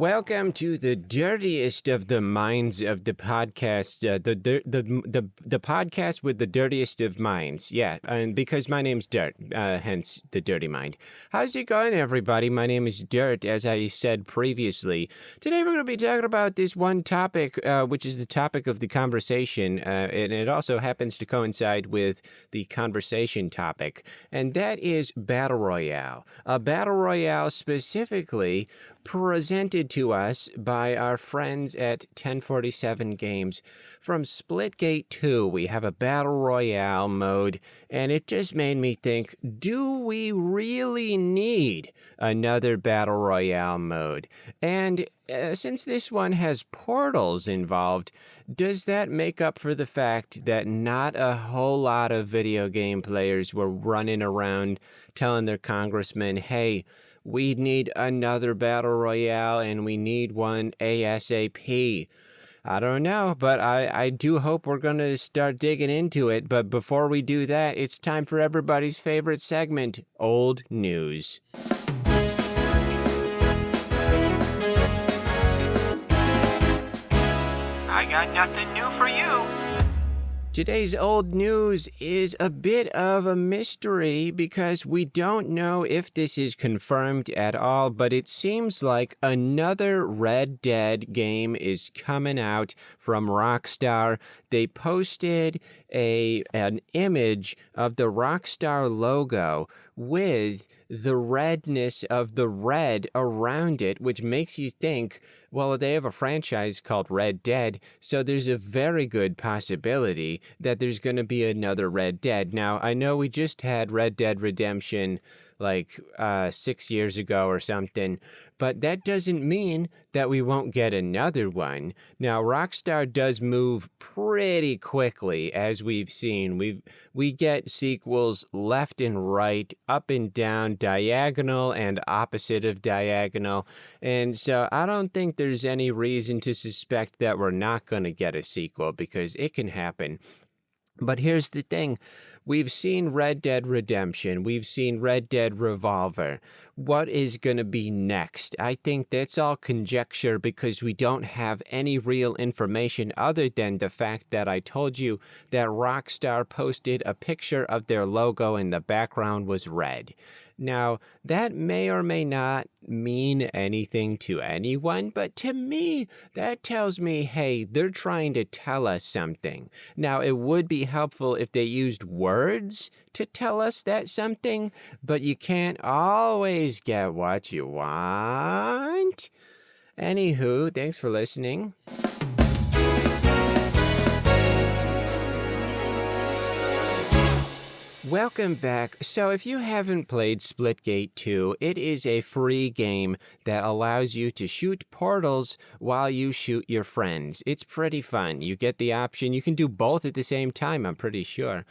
Welcome to the dirtiest of the minds of the podcast, the podcast with the dirtiest of minds. Yeah, and because my name's Dirt, hence the dirty mind. How's it going, everybody? My name is Dirt, as I said previously. Today we're going to be talking about this one topic, which is the topic of the conversation, and it also happens to coincide with the conversation topic, and that is Battle Royale. A Battle Royale specifically presented to us by our friends at 1047 Games. From Splitgate 2, we have a Battle Royale mode, and it just made me think, do we really need another Battle Royale mode? And since this one has portals involved, does that make up for the fact that not a whole lot of video game players were running around telling their congressman, hey, we need another Battle Royale, and we need one ASAP. I don't know, but I do hope we're going to start digging into it. But before we do that, it's time for everybody's favorite segment, Old News. I got nothing new for you. Today's old news is a bit of a mystery because we don't know if this is confirmed at all, but it seems like another Red Dead game is coming out from Rockstar. They posted an image of the Rockstar logo with the redness of the red around it, which makes you think, well, they have a franchise called Red Dead, so there's a very good possibility that there's going to be another Red Dead. Now, I know we just had Red Dead Redemption like 6 years ago or something, but that doesn't mean that we won't get another one. Now, Rockstar does move pretty quickly, as we've seen. We get sequels left and right, up and down, diagonal and opposite of diagonal, and so I don't think there's any reason to suspect that we're not going to get a sequel, because it can happen. But here's the thing. We've seen Red Dead Redemption. We've seen Red Dead Revolver. What is going to be next? I think that's all conjecture because we don't have any real information other than the fact that I told you that Rockstar posted a picture of their logo and the background was red. Now, that may or may not mean anything to anyone, but to me, that tells me, hey, they're trying to tell us something. Now, it would be helpful if they used words to tell us that something, but you can't always get what you want. Anywho, thanks for listening. Welcome back. So if you haven't played Splitgate 2, it is a free game that allows you to shoot portals while you shoot your friends. It's pretty fun. You get the option. You can do both at the same time, I'm pretty sure.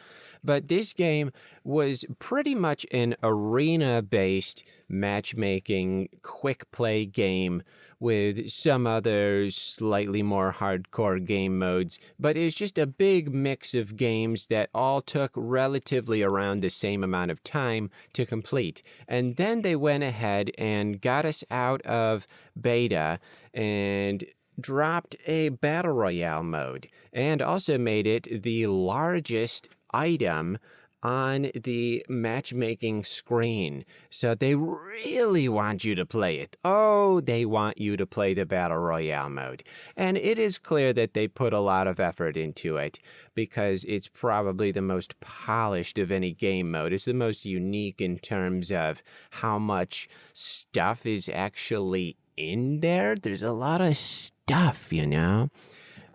But this game was pretty much an arena-based matchmaking quick play game with some other slightly more hardcore game modes, but it's just a big mix of games that all took relatively around the same amount of time to complete. And then they went ahead and got us out of beta and dropped a Battle Royale mode and also made it the largest item on the matchmaking screen. So they really want you to play it. Oh, they want you to play the Battle Royale mode. And it is clear that they put a lot of effort into it because it's probably the most polished of any game mode. It's the most unique in terms of how much stuff is actually in there. There's a lot of stuff, you know?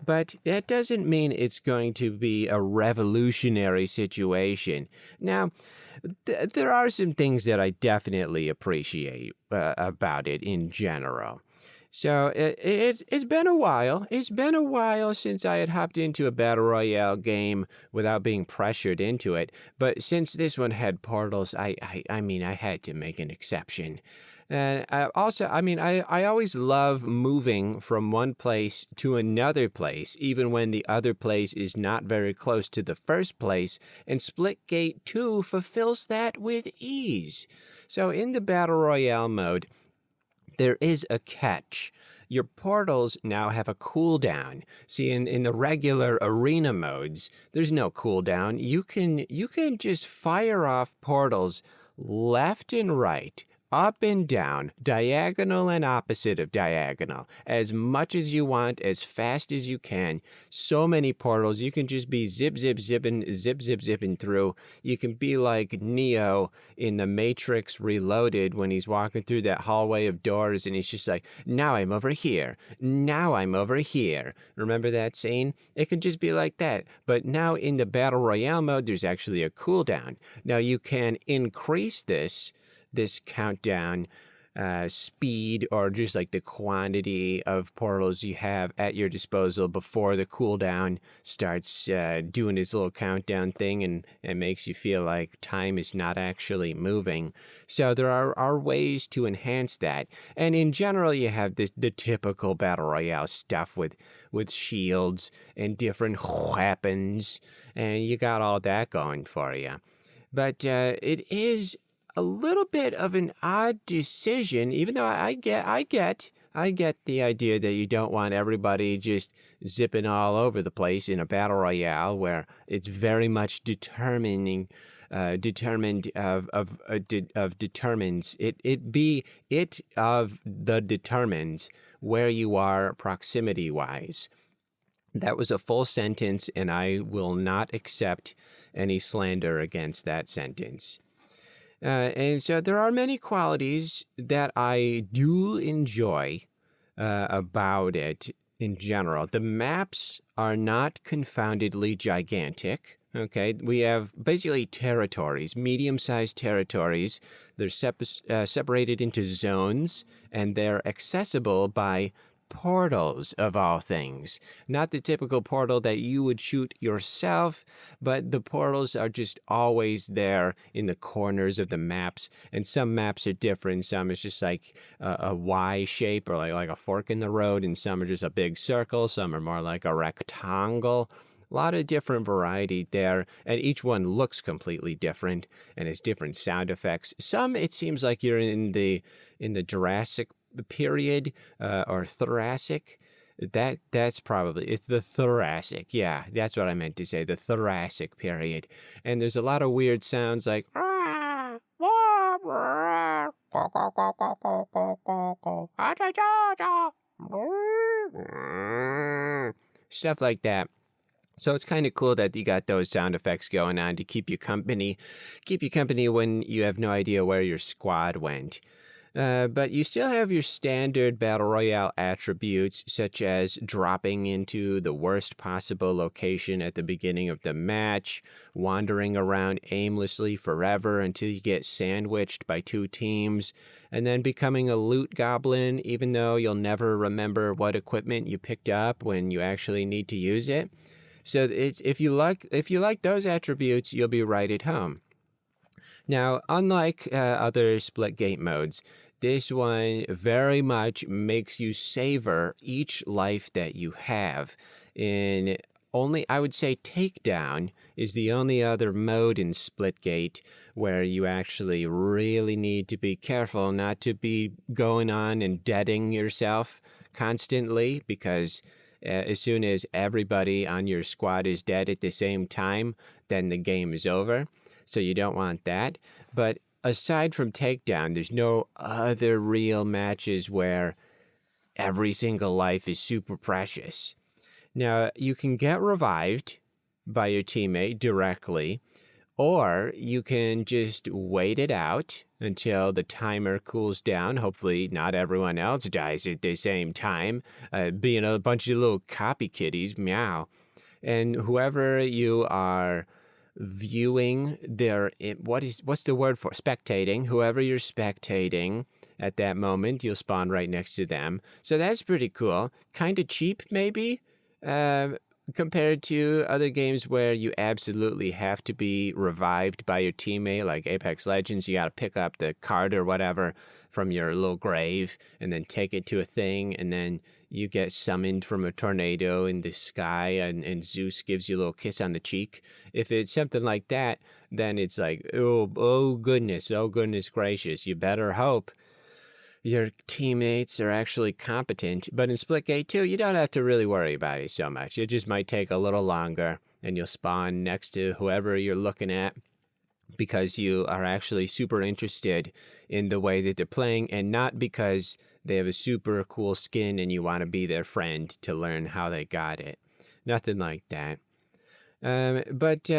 But that doesn't mean it's going to be a revolutionary situation. Now, there are some things that I definitely appreciate about it in general. So it's been a while. It's been a while since I had hopped into a Battle Royale game without being pressured into it. But since this one had portals, I mean, I had to make an exception. And I always love moving from one place to another place, even when the other place is not very close to the first place, and Splitgate 2 fulfills that with ease. So in the Battle Royale mode, there is a catch. Your portals now have a cooldown. See, in the regular arena modes, there's no cooldown. You can just fire off portals left and right, up and down, diagonal and opposite of diagonal, as much as you want, as fast as you can. So many portals, you can just be zip, zipping through. You can be like Neo in the Matrix Reloaded when he's walking through that hallway of doors and he's just like, now I'm over here. Now I'm over here. Remember that scene? It could just be like that. But now in the Battle Royale mode, there's actually a cooldown. Now you can increase this countdown speed, or just like the quantity of portals you have at your disposal before the cooldown starts doing its little countdown thing, and it makes you feel like time is not actually moving. So there are ways to enhance that. And in general, you have the typical Battle Royale stuff with shields and different weapons, and you got all that going for you. But it is a little bit of an odd decision, even though I get the idea that you don't want everybody just zipping all over the place in a battle royale where it's very much determines where you are proximity wise. That was a full sentence, and I will not accept any slander against that sentence. And so there are many qualities that I do enjoy about it in general. The maps are not confoundedly gigantic. Okay, we have basically territories, medium-sized territories. They're separated into zones, and they're accessible by portals, of all things. Not the typical portal that you would shoot yourself, but the portals are just always there in the corners of the maps. And some maps are different. Some is just like a Y shape, or like a fork in the road, and some are just a big circle. Some are more like a rectangle. A lot of different variety there, and each one looks completely different and has different sound effects. Some, it seems like you're in the Jurassic period or Thoracic. That's probably, it's the Thoracic. Yeah, that's what I meant to say, the Thoracic period. And there's a lot of weird sounds like stuff like that. So it's kind of cool that you got those sound effects going on to keep you company when you have no idea where your squad went. But you still have your standard Battle Royale attributes, such as dropping into the worst possible location at the beginning of the match, wandering around aimlessly forever until you get sandwiched by two teams, and then becoming a loot goblin, even though you'll never remember what equipment you picked up when you actually need to use it. So it's if you like those attributes, you'll be right at home. Now, unlike other Splitgate modes, this one very much makes you savor each life that you have. I would say Takedown is the only other mode in Splitgate where you actually really need to be careful not to be going on and deading yourself constantly, because as soon as everybody on your squad is dead at the same time, then the game is over. So you don't want that. But aside from Takedown, there's no other real matches where every single life is super precious. Now, you can get revived by your teammate directly, or you can just wait it out until the timer cools down. Hopefully not everyone else dies at the same time, being a bunch of little copy kitties, meow. And whoever you are viewing what's the word for spectating, whoever you're spectating at that moment, you'll spawn right next to them. So that's pretty cool. Kind of cheap, maybe, compared to other games where you absolutely have to be revived by your teammate, like Apex Legends. You got to pick up the card or whatever from your little grave and then take it to a thing, and then you get summoned from a tornado in the sky, and Zeus gives you a little kiss on the cheek. If it's something like that, then it's like, oh goodness gracious, you better hope your teammates are actually competent. But in Splitgate 2, you don't have to really worry about it so much. It just might take a little longer, and you'll spawn next to whoever you're looking at because you are actually super interested in the way that they're playing, and not because they have a super cool skin and you want to be their friend to learn how they got it. Nothing like that. But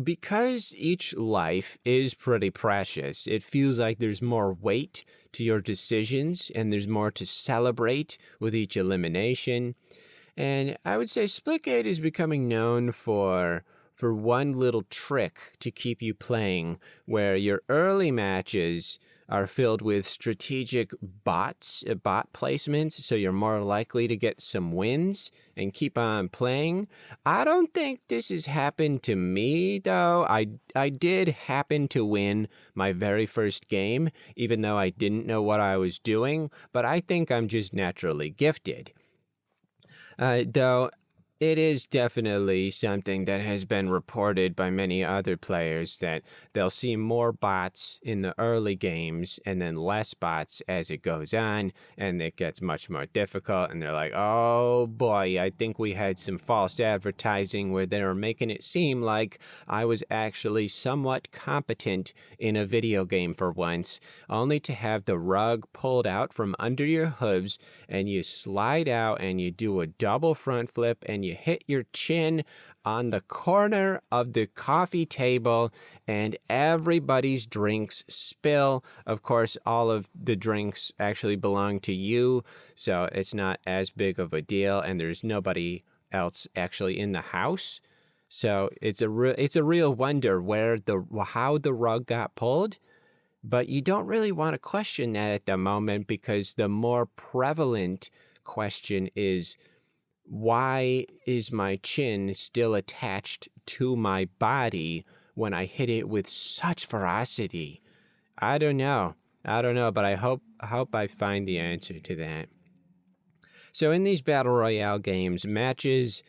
because each life is pretty precious, it feels like there's more weight to your decisions and there's more to celebrate with each elimination. And I would say Splitgate is becoming known for one little trick to keep you playing, where your early matches are filled with strategic bot placements, so you're more likely to get some wins and keep on playing. I don't think this has happened to me, though. I did happen to win my very first game, even though I didn't know what I was doing, but I think I'm just naturally gifted. Though it is definitely something that has been reported by many other players that they'll see more bots in the early games and then less bots as it goes on, and it gets much more difficult, and they're like, oh boy, I think we had some false advertising where they were making it seem like I was actually somewhat competent in a video game for once, only to have the rug pulled out from under your hooves and you slide out and you do a double front flip and you hit your chin on the corner of the coffee table and everybody's drinks spill. Of course, all of the drinks actually belong to you, so it's not as big of a deal, and there's nobody else actually in the house. So it's a real wonder how the rug got pulled. But you don't really want to question that at the moment, because the more prevalent question is, why is my chin still attached to my body when I hit it with such ferocity? I don't know, but I hope I find the answer to that. So in these Battle Royale games, matches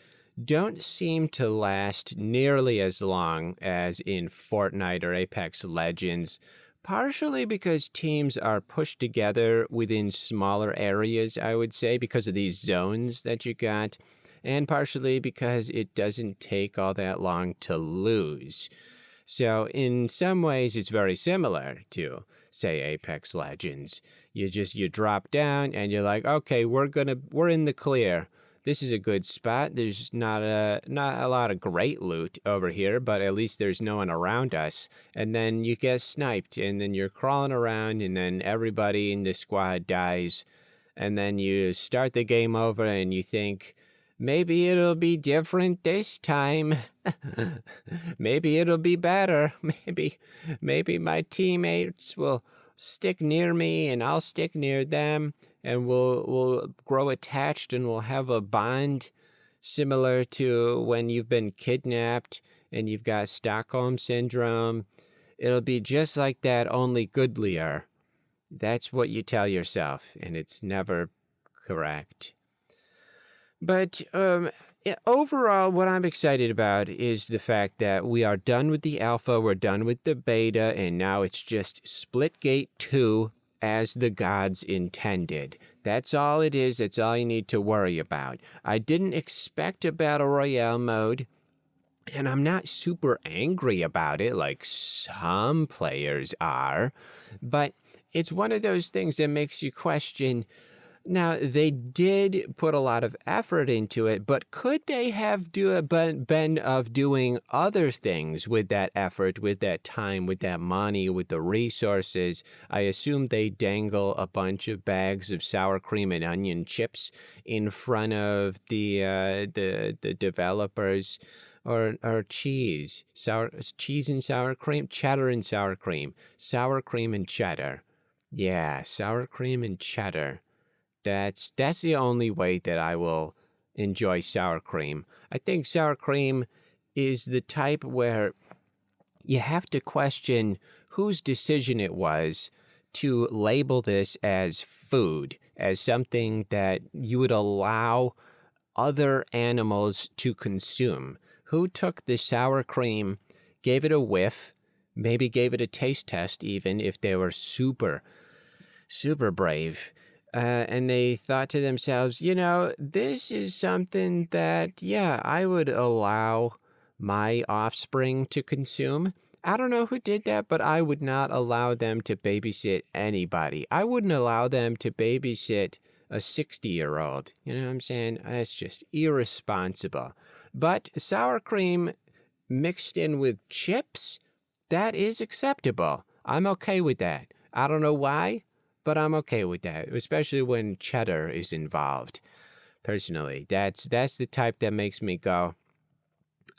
don't seem to last nearly as long as in Fortnite or Apex Legends, partially because teams are pushed together within smaller areas, I would say, because of these zones that you got, and partially because it doesn't take all that long to lose. So in some ways, it's very similar to, say, Apex Legends. You drop down and you're like, okay, we're in the clear. This is a good spot. There's not a lot of great loot over here, but at least there's no one around us. And then you get sniped, and then you're crawling around, and then everybody in the squad dies. And then you start the game over, and you think, maybe it'll be different this time. Maybe it'll be better. Maybe my teammates will stick near me, and I'll stick near them. And we'll grow attached, and we'll have a bond similar to when you've been kidnapped and you've got Stockholm Syndrome. It'll be just like that, only goodlier. That's what you tell yourself, and it's never correct. But overall, what I'm excited about is the fact that we are done with the alpha, we're done with the beta, and now it's just Splitgate 2 as the gods intended. That's all it is. That's all you need to worry about. I didn't expect a Battle Royale mode, and I'm not super angry about it like some players are, but it's one of those things that makes you question. Now, they did put a lot of effort into it, but could they have been of doing other things with that effort, with that time, with that money, with the resources? I assume they dangle a bunch of bags of sour cream and onion chips in front of the developers, or cheese and sour cream, cheddar and sour cream and cheddar. Yeah, sour cream and cheddar. That's the only way that I will enjoy sour cream. I think sour cream is the type where you have to question whose decision it was to label this as food, as something that you would allow other animals to consume. Who took the sour cream, gave it a whiff, maybe gave it a taste test even if they were super super brave. And they thought to themselves, this is something that, yeah, I would allow my offspring to consume. I don't know who did that, but I would not allow them to babysit anybody. I wouldn't allow them to babysit a 60-year-old. You know what I'm saying? That's just irresponsible. But sour cream mixed in with chips, that is acceptable. I'm okay with that. I don't know why, but I'm okay with that, especially when cheddar is involved. Personally, that's the type that makes me go,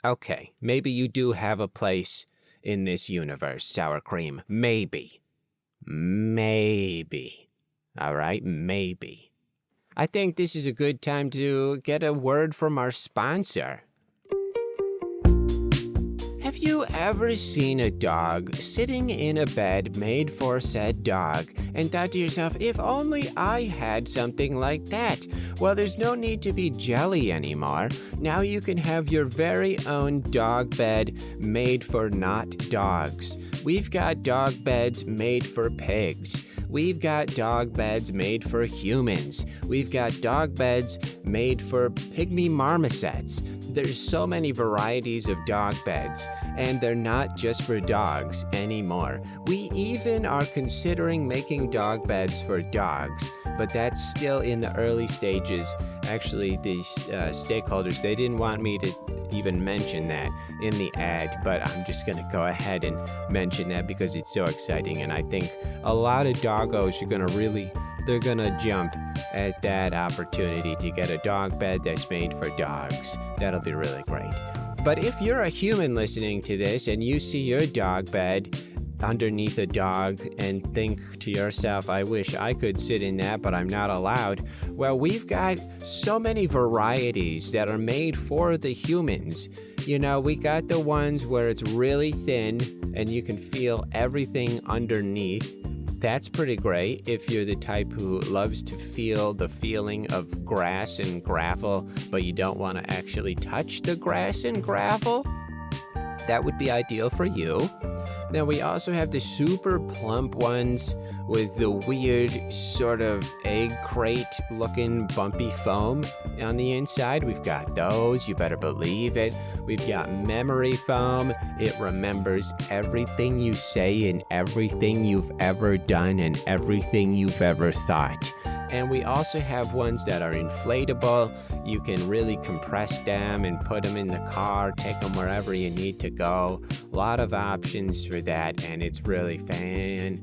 okay, maybe you do have a place in this universe, sour cream. Maybe. Maybe. All right, maybe. I think this is a good time to get a word from our sponsor. Have you ever seen a dog sitting in a bed made for said dog and thought to yourself, if only I had something like that? Well, there's no need to be jelly anymore. Now you can have your very own dog bed made for not dogs. We've got dog beds made for pigs. We've got dog beds made for humans. We've got dog beds made for pygmy marmosets. There's so many varieties of dog beds, and they're not just for dogs anymore. We even are considering making dog beds for dogs, but that's still in the early stages. Actually, these stakeholders, they didn't want me to even mention that in the ad, but I'm just going to go ahead and mention that because it's so exciting, and I think a lot of doggos are going to they're gonna jump at that opportunity to get a dog bed that's made for dogs. That'll be really great. But if you're a human listening to this and you see your dog bed underneath a dog and think to yourself, I wish I could sit in that, but I'm not allowed. Well, we've got so many varieties that are made for the humans. We got the ones where it's really thin and you can feel everything underneath. That's pretty great if you're the type who loves to feel the feeling of grass and gravel, but you don't want to actually touch the grass and gravel. That would be ideal for you. Now we also have the super plump ones with the weird sort of egg crate looking bumpy foam on the inside. We've got those, you better believe it. We've got memory foam. It remembers everything you say and everything you've ever done and everything you've ever thought. And we also have ones that are inflatable. You can really compress them and put them in the car, take them wherever you need to go. A lot of options for that, and it's really fantastic.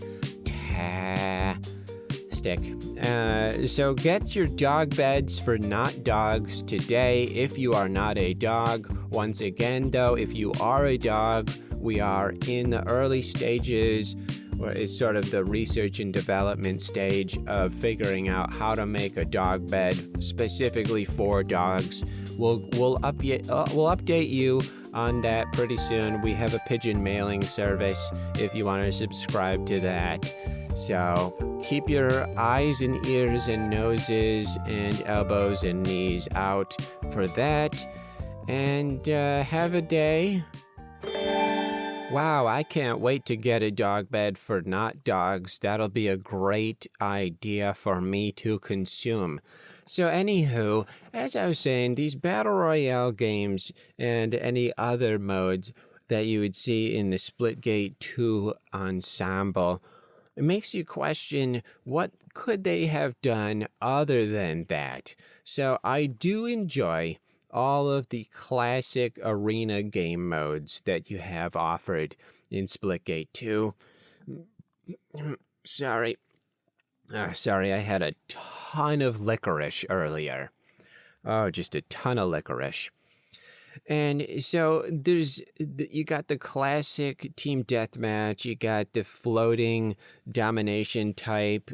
So get your dog beds for not dogs today if you are not a dog. Once again, though, if you are a dog, we are in the early stages, where it's sort of the research and development stage of figuring out how to make a dog bed specifically for dogs. We'll update you on that pretty soon. We have a pigeon mailing service if you want to subscribe to that. So keep your eyes and ears and noses and elbows and knees out for that. And have a day. Wow, I can't wait to get a dog bed for not dogs. That'll be a great idea for me to consume. So anywho, as I was saying, these Battle Royale games and any other modes that you would see in the Splitgate 2 ensemble, it makes you question what could they have done other than that. So I do enjoy all of the classic arena game modes that you have offered in Splitgate 2. Sorry, I had a ton of licorice earlier. Oh, just a ton of licorice. And so you got the classic team deathmatch, you got the floating domination type,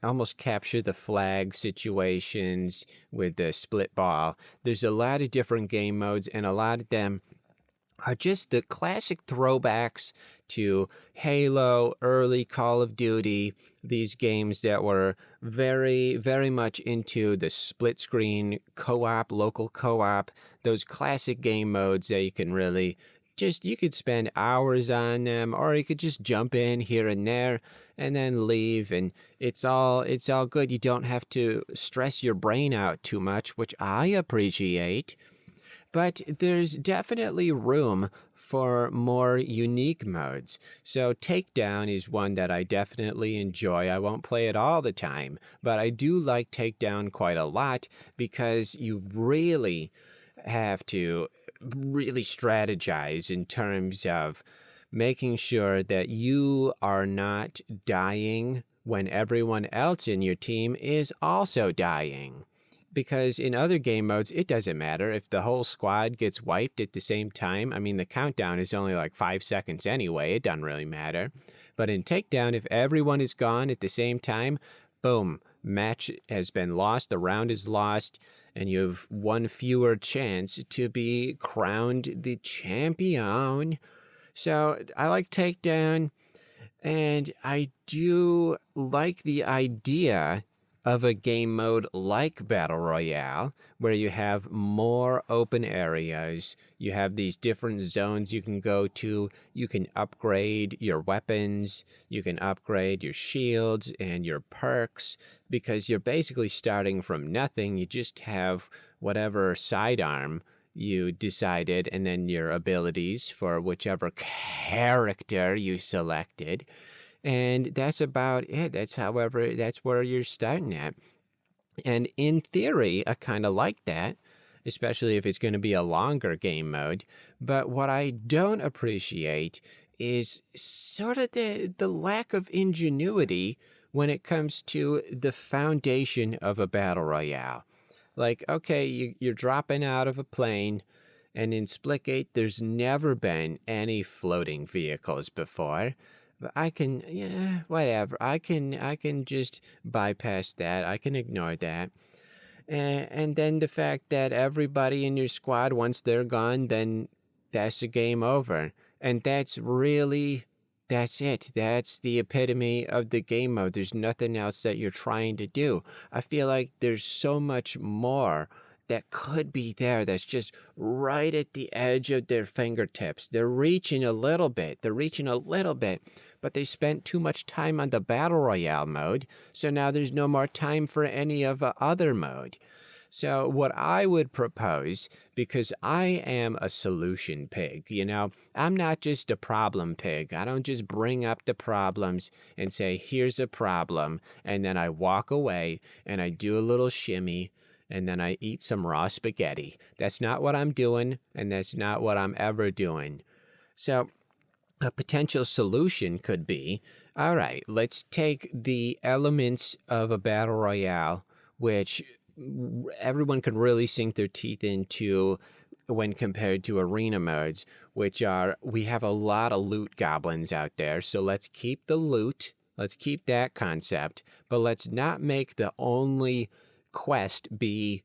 almost capture the flag situations with the split ball. There's a lot of different game modes, and a lot of them are just the classic throwbacks to Halo, early Call of Duty, these games that were very, very much into the split screen co-op, local co-op, those classic game modes that you can really you could spend hours on them, or you could just jump in here and there and then leave, and it's all good. You don't have to stress your brain out too much, which I appreciate. But there's definitely room for more unique modes. So Takedown is one that I definitely enjoy. I won't play it all the time, but I do like Takedown quite a lot because you really have to really strategize in terms of making sure that you are not dying when everyone else in your team is also dying. Because in other game modes, it doesn't matter if the whole squad gets wiped at the same time. I mean, the countdown is only like 5 seconds anyway. It doesn't really matter. But in Takedown, if everyone is gone at the same time, boom, match has been lost, the round is lost, and you have one fewer chance to be crowned the champion. So I like Takedown, and I do like the idea of a game mode like Battle Royale, where you have more open areas, you have these different zones you can go to, you can upgrade your weapons, you can upgrade your shields and your perks, because you're basically starting from nothing. You just have whatever sidearm you decided, and then your abilities for whichever character you selected. And that's about it. That's where you're starting at. And in theory, I kind of like that, especially if it's going to be a longer game mode. But what I don't appreciate is sort of the lack of ingenuity when it comes to the foundation of a battle royale. Like, okay, you're dropping out of a plane, and in Splitgate, there's never been any floating vehicles before. But whatever. I can just bypass that. I can ignore that. And then the fact that everybody in your squad, once they're gone, then that's a game over. And that's it. That's the epitome of the game mode. There's nothing else that you're trying to do. I feel like there's so much more that could be there that's just right at the edge of their fingertips. They're reaching a little bit, but they spent too much time on the Battle Royale mode, so now there's no more time for any of the other mode. So what I would propose, because I am a solution pig, I'm not just a problem pig. I don't just bring up the problems and say, here's a problem, and then I walk away and I do a little shimmy, and then I eat some raw spaghetti. That's not what I'm doing, and that's not what I'm ever doing. So a potential solution could be, all right, let's take the elements of a battle royale, which everyone can really sink their teeth into when compared to arena modes, which are, we have a lot of loot goblins out there, so let's keep the loot, let's keep that concept, but let's not make the only quest be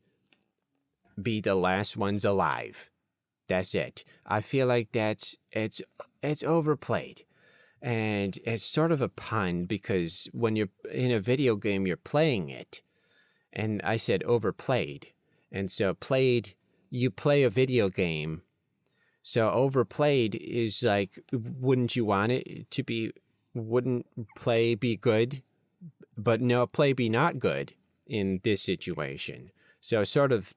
the last ones alive. That's it. I feel like it's overplayed. And it's sort of a pun, because when you're in a video game, you're playing it. And I said overplayed. And so you play a video game. So overplayed is like, wouldn't you want it to be, wouldn't play be good? But no, play be not good in this situation. So sort of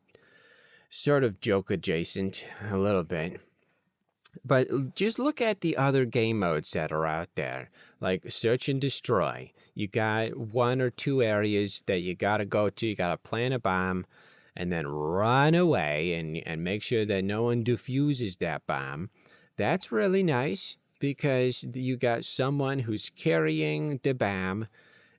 joke adjacent a little bit. But just look at the other game modes that are out there, like Search and Destroy. You got 1 or 2 areas that you got to go to. You got to plant a bomb and then run away and make sure that no one defuses that bomb. That's really nice, because you got someone who's carrying the bomb,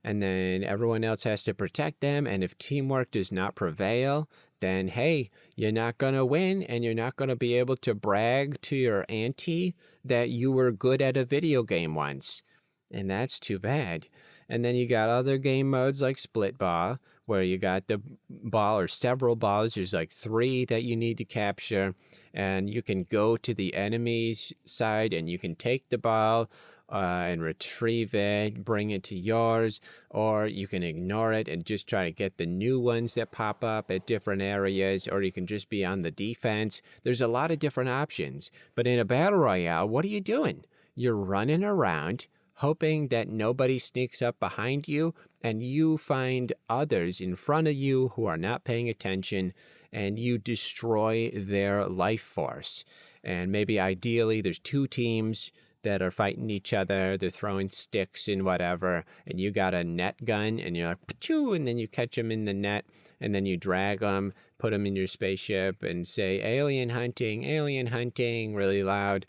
and then everyone else has to protect them. And if teamwork does not prevail, then, hey, you're not going to win, and you're not going to be able to brag to your auntie that you were good at a video game once. And that's too bad. And then you got other game modes like Split Ball, where you got the ball or several balls. There's like 3 that you need to capture, and you can go to the enemy's side and you can take the ball, and retrieve it, bring it to yours, or you can ignore it and just try to get the new ones that pop up at different areas, or you can just be on the defense. There's a lot of different options. But in a battle royale, what are you doing? You're running around, hoping that nobody sneaks up behind you, and you find others in front of you who are not paying attention, and you destroy their life force. And maybe ideally there's two teams that are fighting each other. They're throwing sticks and whatever, and you got a net gun, and you're like, pachoo, and then you catch them in the net, and then you drag them, put them in your spaceship, and say, alien hunting, really loud.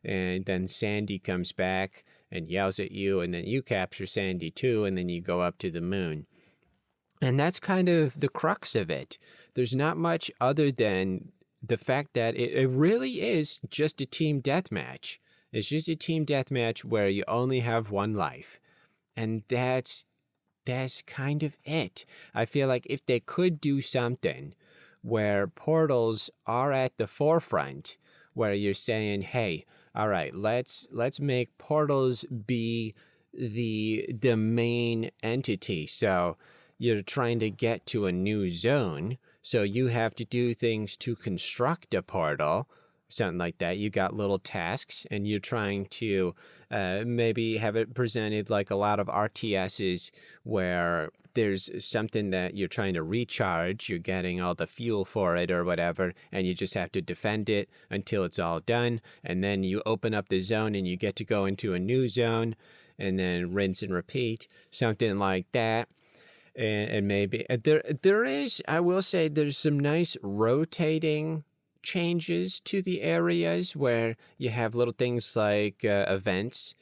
And then Sandy comes back and yells at you, and then you capture Sandy too, and then you go up to the moon. And that's kind of the crux of it. There's not much other than the fact that it really is just a team deathmatch. It's just a team deathmatch where you only have one life. And that's kind of it. I feel like if they could do something where portals are at the forefront, where you're saying, hey, all right, let's make portals be the main entity. So you're trying to get to a new zone, so you have to do things to construct a portal, something like that. You got little tasks, and you're trying to maybe have it presented like a lot of RTSs where there's something that you're trying to recharge, you're getting all the fuel for it or whatever, and you just have to defend it until it's all done, and then you open up the zone and you get to go into a new zone, and then rinse and repeat, something like that. And maybe there is, I will say, there's some nice rotating changes to the areas where you have little things like events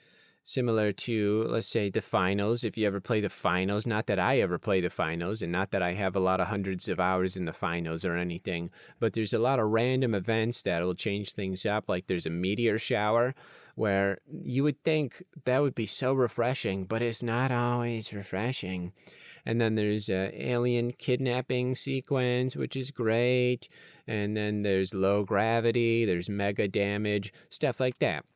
similar to, let's say, the finals. If you ever play the finals, not that I ever play the finals, and not that I have a lot of hundreds of hours in the finals or anything, but there's a lot of random events that'll change things up. Like there's a meteor shower where you would think that would be so refreshing, but it's not always refreshing. And then there's an alien kidnapping sequence, which is great. And then there's low gravity, there's mega damage, stuff like that.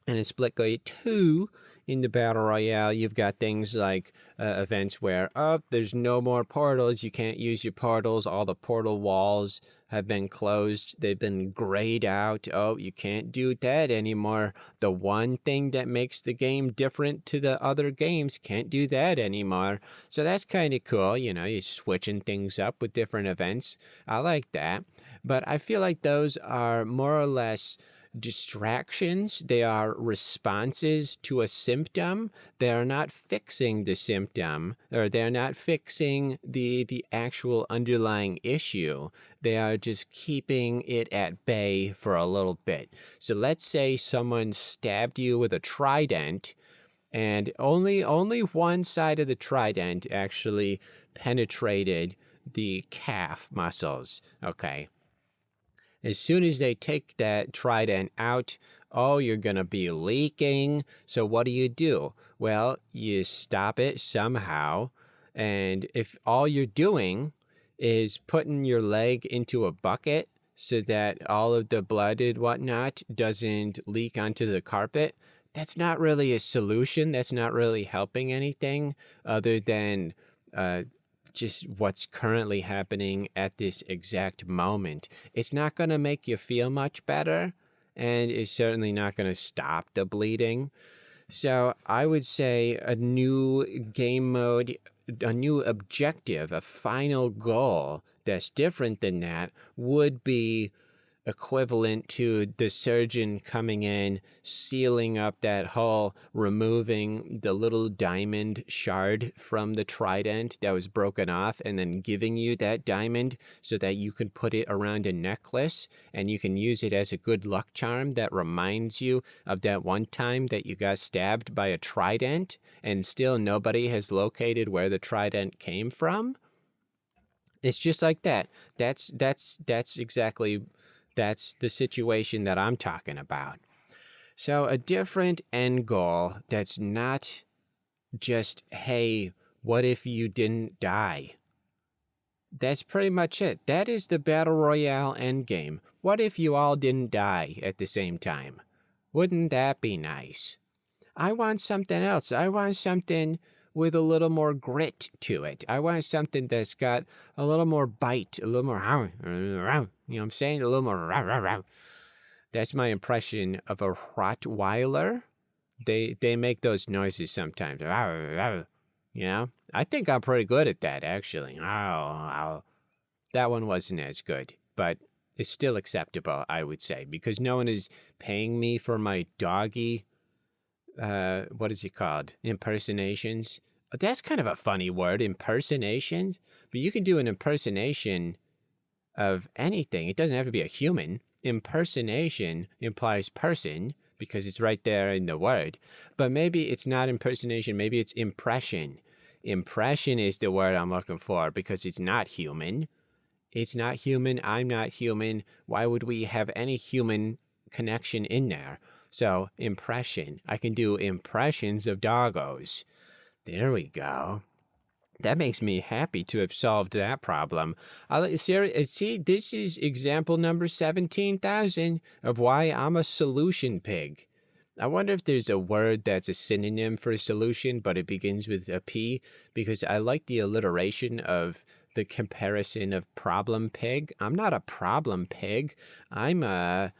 And in Splitgate 2, in the Battle Royale, you've got things like events where, there's no more portals, you can't use your portals, all the portal walls have been closed, they've been grayed out, you can't do that anymore. The one thing that makes the game different to the other games, can't do that anymore. So that's kind of cool, you're switching things up with different events. I like that. But I feel like those are more or less distractions. They are responses to a symptom. They are not fixing the symptom, or they're not fixing the actual underlying issue. They are just keeping it at bay for a little bit. So let's say someone stabbed you with a trident, and only one side of the trident actually penetrated the calf muscles. Okay. As soon as they take that trident out, you're going to be leaking. So what do? Well, you stop it somehow. And if all you're doing is putting your leg into a bucket so that all of the blood and whatnot doesn't leak onto the carpet, that's not really a solution. That's not really helping anything other than just what's currently happening at this exact moment. It's not going to make you feel much better, and it's certainly not going to stop the bleeding. So I would say a new game mode, a new objective, a final goal that's different than that would be equivalent to the surgeon coming in, sealing up that hole, removing the little diamond shard from the trident that was broken off, and then giving you that diamond so that you can put it around a necklace, and you can use it as a good luck charm that reminds you of that one time that you got stabbed by a trident, and still nobody has located where the trident came from. It's just like that. That's exactly... That's the situation that I'm talking about. So a different end goal that's not just, hey, what if you didn't die? That's pretty much it. That is the Battle Royale endgame. What if you all didn't die at the same time? Wouldn't that be nice? I want something else. I want something with a little more grit to it. I want something that's got a little more bite, a little more, you know what I'm saying? A little more. That's my impression of a Rottweiler. They make those noises sometimes. You know? I think I'm pretty good at that, actually. That one wasn't as good, but it's still acceptable, I would say, because no one is paying me for my doggy, what is it called? Impersonations. That's kind of a funny word, impersonations. But you can do an impersonation of anything. It doesn't have to be a human. Impersonation implies person because it's right there in the word. But maybe it's not impersonation. Maybe it's impression. Impression is the word I'm looking for because it's not human. It's not human. I'm not human. Why would we have any human connection in there? So impression. I can do impressions of doggos. There we go. That makes me happy to have solved that problem. See, this is example number 17,000 of why I'm a solution pig. I wonder if there's a word that's a synonym for solution, but it begins with a P, because I like the alliteration of the comparison of problem pig. I'm not a problem pig. I'm a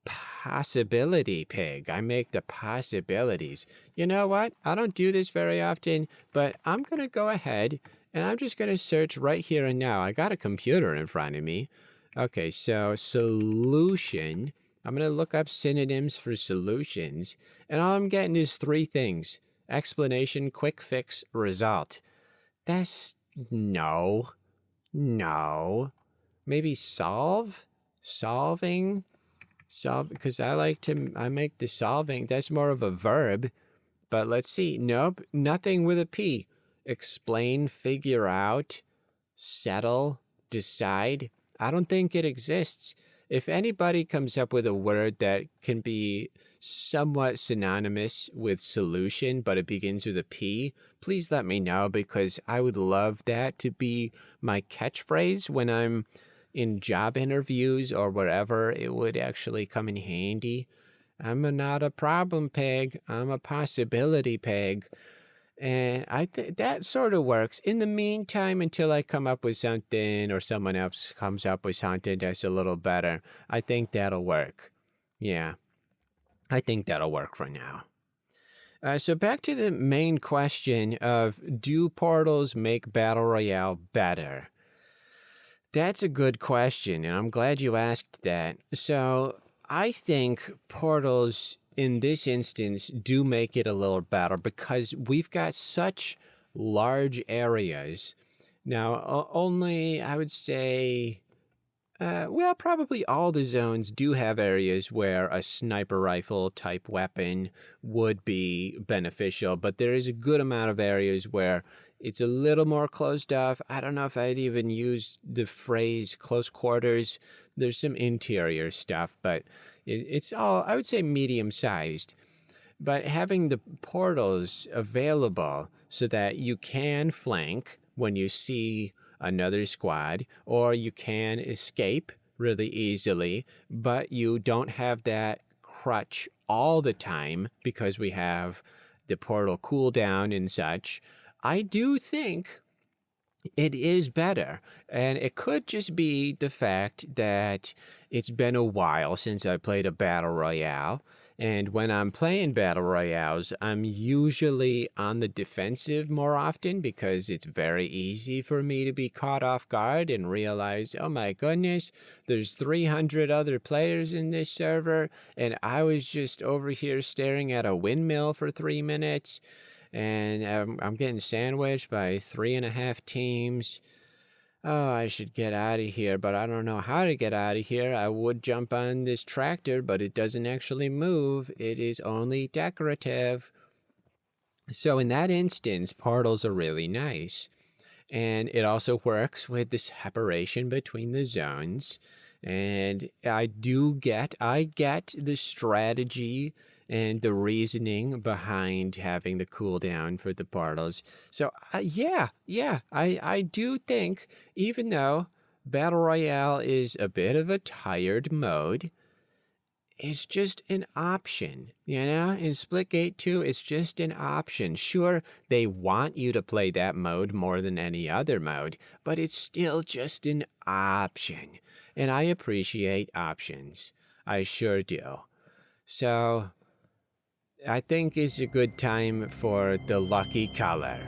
possibility pig. I make the possibilities. You know what? I don't do this very often, but I'm going to go ahead and I'm just going to search right here and now. I got a computer in front of me. Okay, so solution. I'm going to look up synonyms for solutions, and all I'm getting is three things: explanation, quick fix, result. That's no. Maybe solve? Solving? Solve, because I make the solving. That's more of a verb. But let's see. Nope, nothing with a P. Explain, figure out, settle, decide. I don't think it exists. If anybody comes up with a word that can be somewhat synonymous with solution, but it begins with a P, please let me know, because I would love that to be my catchphrase when I'm in job interviews or wherever. It would actually come in handy. Not a problem pig. I'm a possibility pig. And I think that sort of works. In the meantime, until I come up with something or someone else comes up with something that's a little better, I think that'll work. Yeah, I think that'll work for now. So back to the main question of, do portals make Battle Royale better? That's a good question, and I'm glad you asked that. So I think portals in this instance do make it a little better because we've got such large areas. Now, only, I would say, probably all the zones do have areas where a sniper rifle type weapon would be beneficial, but there is a good amount of areas where it's a little more closed off. I don't know if I'd even use the phrase close quarters. There's some interior stuff, but it's all, I would say, medium-sized. But having the portals available so that you can flank when you see another squad, or you can escape really easily, but you don't have that crutch all the time because we have the portal cooldown and such. I do think it is better, and it could just be the fact that it's been a while since I played a Battle Royale, and when I'm playing Battle Royales, I'm usually on the defensive more often because it's very easy for me to be caught off guard and realize, oh my goodness, there's 300 other players in this server, and I was just over here staring at a windmill for 3 minutes. And I'm getting sandwiched by 3.5 teams. Oh, I should get out of here, but I don't know how to get out of here. I would jump on this tractor, but it doesn't actually move. It is only decorative. So in that instance, portals are really nice. And it also works with the separation between the zones. And I get the strategy and the reasoning behind having the cooldown for the portals. So, I do think, even though Battle Royale is a bit of a tired mode, is just an option, you know? In Splitgate 2, it's just an option. Sure, they want you to play that mode more than any other mode, but it's still just an option. And I appreciate options. I sure do. So, I think it's a good time for the lucky color.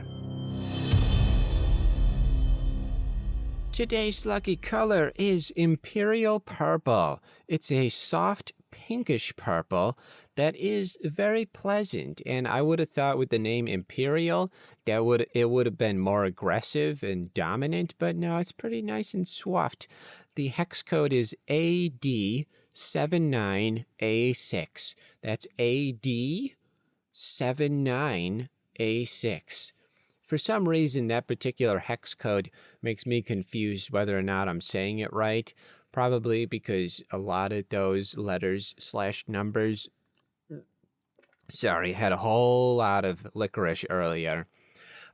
Today's lucky color is Imperial Purple. It's a soft pinkish purple that is very pleasant, and I would have thought with the name Imperial that it would have been more aggressive and dominant, but no, it's pretty nice and soft. The hex code is AD79A6. That's AD79A6. For some reason, that particular hex code makes me confused whether or not I'm saying it right. Probably because a lot of those letters / numbers, had a whole lot of licorice earlier.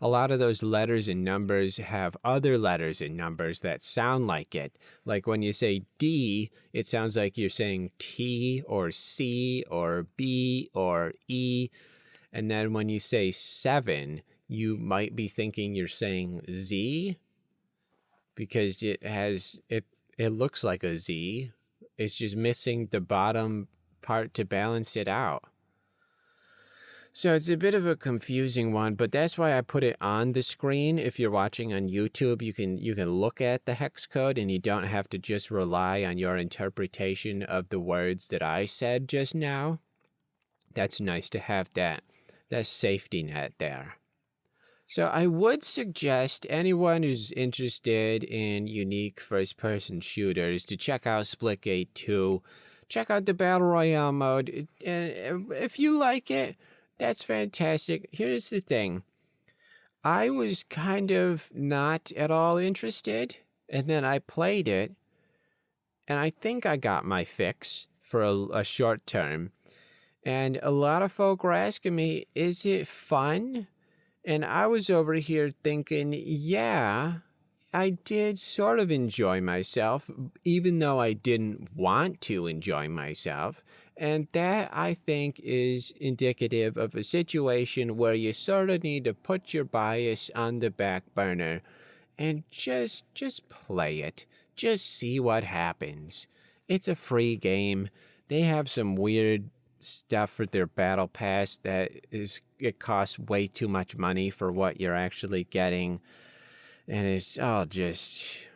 A lot of those letters and numbers have other letters and numbers that sound like it. Like when you say D, it sounds like you're saying T or C or B or E. And then when you say 7, you might be thinking you're saying Z because it looks like a Z. It's just missing the bottom part to balance it out. So it's a bit of a confusing one, but that's why I put it on the screen. If you're watching on YouTube, you can look at the hex code and you don't have to just rely on your interpretation of the words that I said just now. That's nice to have that safety net there. So I would suggest anyone who's interested in unique first-person shooters to check out Splitgate 2. Check out the Battle Royale mode. And if you like it, that's fantastic. Here's the thing. I was kind of not at all interested, and then I played it, and I think I got my fix for a short term. And a lot of folk were asking me, is it fun? And I was over here thinking, yeah, I did sort of enjoy myself, even though I didn't want to enjoy myself. And that, I think, is indicative of a situation where you sort of need to put your bias on the back burner and just play it. Just see what happens. It's a free game. They have some weird stuff for their battle pass it costs way too much money for what you're actually getting, and it's all just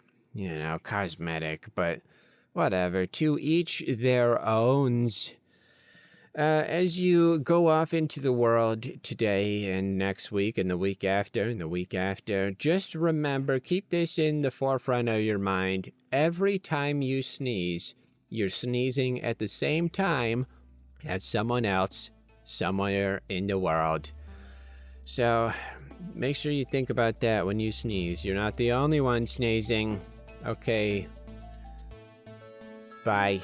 cosmetic, but whatever, to each their owns. As you go off into the world today and next week and the week after, just remember, keep this in the forefront of your mind. Every time you sneeze, you're sneezing at the same time as someone else somewhere in the world. So make sure you think about that when you sneeze. You're not the only one sneezing. Okay. Bye.